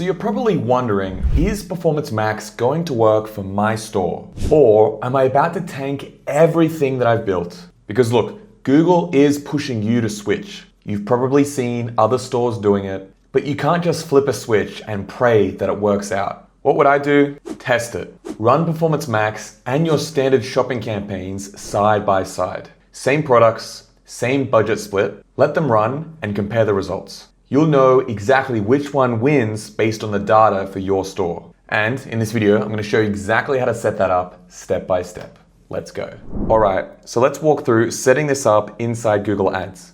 So you're probably wondering, is Performance Max going to work for my store? Or am I about to tank everything that I've built? Because look, Google is pushing you to switch. You've probably seen other stores doing it, but you can't just flip a switch and pray that it works out. What would I do? Test it. Run Performance Max and your standard shopping campaigns side by side. Same products, same budget split. Let them run and compare the results. You'll know exactly which one wins based on the data for your store. And in this video, I'm going to show you exactly how to set that up step by step. Let's go. All right, so let's walk through setting this up inside Google Ads.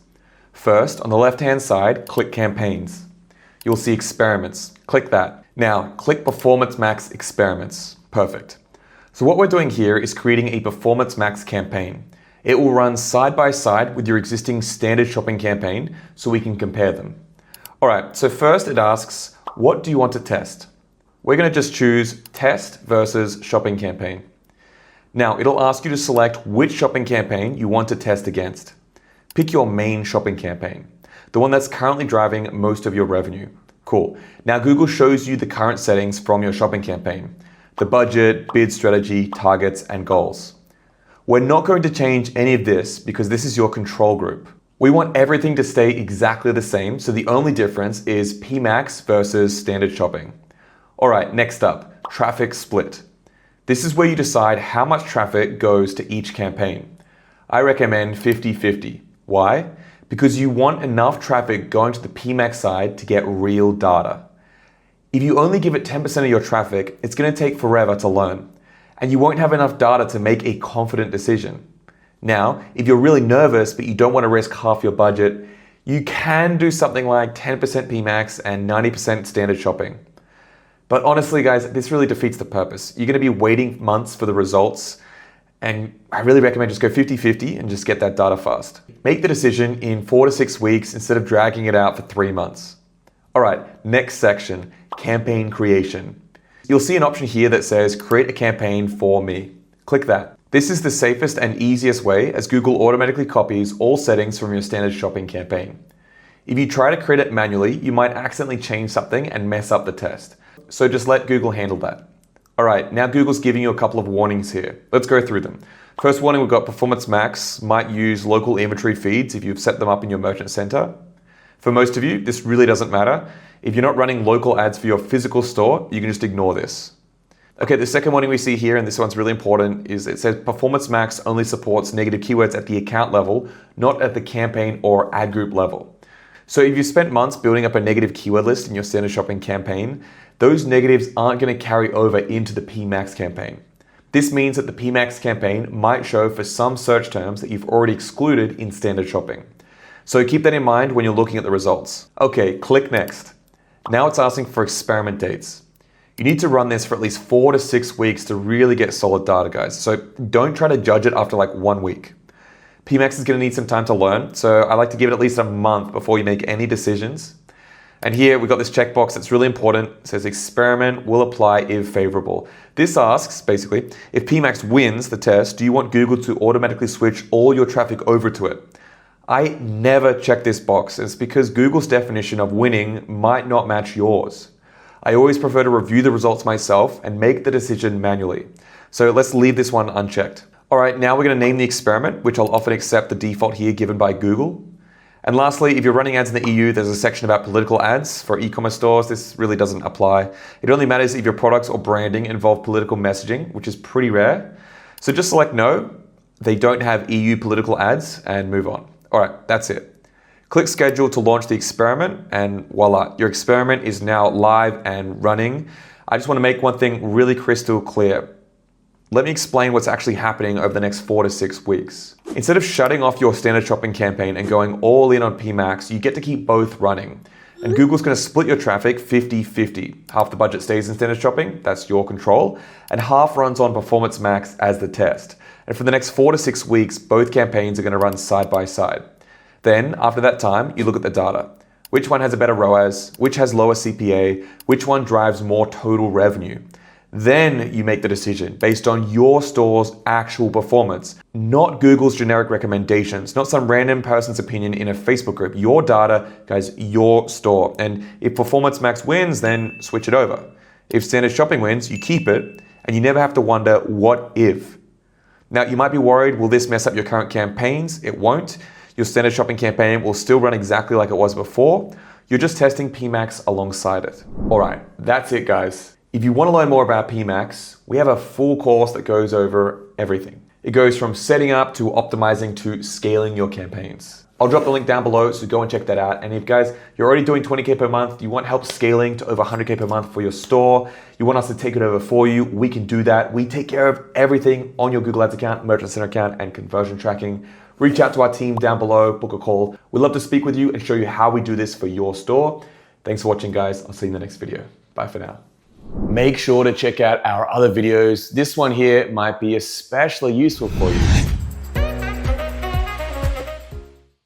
First, on the left-hand side, click Campaigns. You'll see Experiments. Click that. Now, click Performance Max Experiments. Perfect. So what we're doing here is creating a Performance Max campaign. It will run side by side with your existing standard shopping campaign so we can compare them. All right, so first it asks, what do you want to test? We're going to just choose Test versus Shopping Campaign. Now, it'll ask you to select which shopping campaign you want to test against. Pick your main shopping campaign, the one that's currently driving most of your revenue. Cool. Now, Google shows you the current settings from your shopping campaign, the budget, bid strategy, targets, and goals. We're not going to change any of this because this is your control group. We want everything to stay exactly the same, so the only difference is PMax versus standard shopping. All right, next up, traffic split. This is where you decide how much traffic goes to each campaign. I recommend 50-50. Why? Because you want enough traffic going to the PMax side to get real data. If you only give it 10% of your traffic, it's going to take forever to learn, and you won't have enough data to make a confident decision. Now, if you're really nervous but you don't want to risk half your budget, you can do something like 10% PMax and 90% standard shopping. But honestly, guys, this really defeats the purpose. You're going to be waiting months for the results, and I really recommend just go 50-50 and just get that data fast. Make the decision in 4 to 6 weeks instead of dragging it out for 3 months. All right, next section, campaign creation. You'll see an option here that says create a campaign for me. Click that. This is the safest and easiest way, as Google automatically copies all settings from your standard shopping campaign. If you try to create it manually, you might accidentally change something and mess up the test. So just let Google handle that. All right, now Google's giving you a couple of warnings here. Let's go through them. First warning, we've got Performance Max might use local inventory feeds if you've set them up in your merchant center. For most of you, this really doesn't matter. If you're not running local ads for your physical store, you can just ignore this. Okay, the second warning we see here, and this one's really important, is it says Performance Max only supports negative keywords at the account level, not at the campaign or ad group level. So if you spent months building up a negative keyword list in your standard shopping campaign, those negatives aren't going to carry over into the PMax campaign. This means that the PMax campaign might show for some search terms that you've already excluded in standard shopping. So keep that in mind when you're looking at the results. Okay, click next. Now it's asking for experiment dates. You need to run this for at least 4 to 6 weeks to really get solid data, guys. So don't try to judge it after like 1 week. PMax is going to need some time to learn, so I like to give it at least a month before you make any decisions. And here we've got this checkbox that's really important. It says experiment will apply if favorable. This asks, basically, if PMax wins the test, do you want Google to automatically switch all your traffic over to it? I never check this box. It's because Google's definition of winning might not match yours. I always prefer to review the results myself and make the decision manually. So let's leave this one unchecked. All right, now we're going to name the experiment, which I'll often accept the default here given by Google. And lastly, if you're running ads in the EU, there's a section about political ads. For e-commerce stores, this really doesn't apply. It only matters if your products or branding involve political messaging, which is pretty rare. So just select no, they don't have EU political ads, and move on. All right, that's it. Click schedule to launch the experiment, and voila, your experiment is now live and running. I just want to make one thing really crystal clear. Let me explain what's actually happening over the next 4 to 6 weeks. Instead of shutting off your standard shopping campaign and going all in on PMax, you get to keep both running. And Google's going to split your traffic 50-50. Half the budget stays in standard shopping, that's your control, and half runs on Performance Max as the test. And for the next 4 to 6 weeks, both campaigns are going to run side by side. Then, after that time, you look at the data. Which one has a better ROAS? Which has lower CPA? Which one drives more total revenue? Then you make the decision based on your store's actual performance, not Google's generic recommendations, not some random person's opinion in a Facebook group. Your data, guys, your store. And if Performance Max wins, then switch it over. If Standard Shopping wins, you keep it, and you never have to wonder what if. Now, you might be worried, will this mess up your current campaigns? It won't. Your Standard Shopping campaign will still run exactly like it was before. You're just testing PMax alongside it. All right, that's it, guys. If you want to learn more about PMax, we have a full course that goes over everything. It goes from setting up to optimizing to scaling your campaigns. I'll drop the link down below, so go and check that out. And if guys, you're already doing 20K per month, you want help scaling to over 100K per month for your store, you want us to take it over for you, we can do that. We take care of everything on your Google Ads account, Merchant Center account, and conversion tracking. Reach out to our team down below, book a call. We'd love to speak with you and show you how we do this for your store. Thanks for watching, guys. I'll see you in the next video. Bye for now. Make sure to check out our other videos. This one here might be especially useful for you.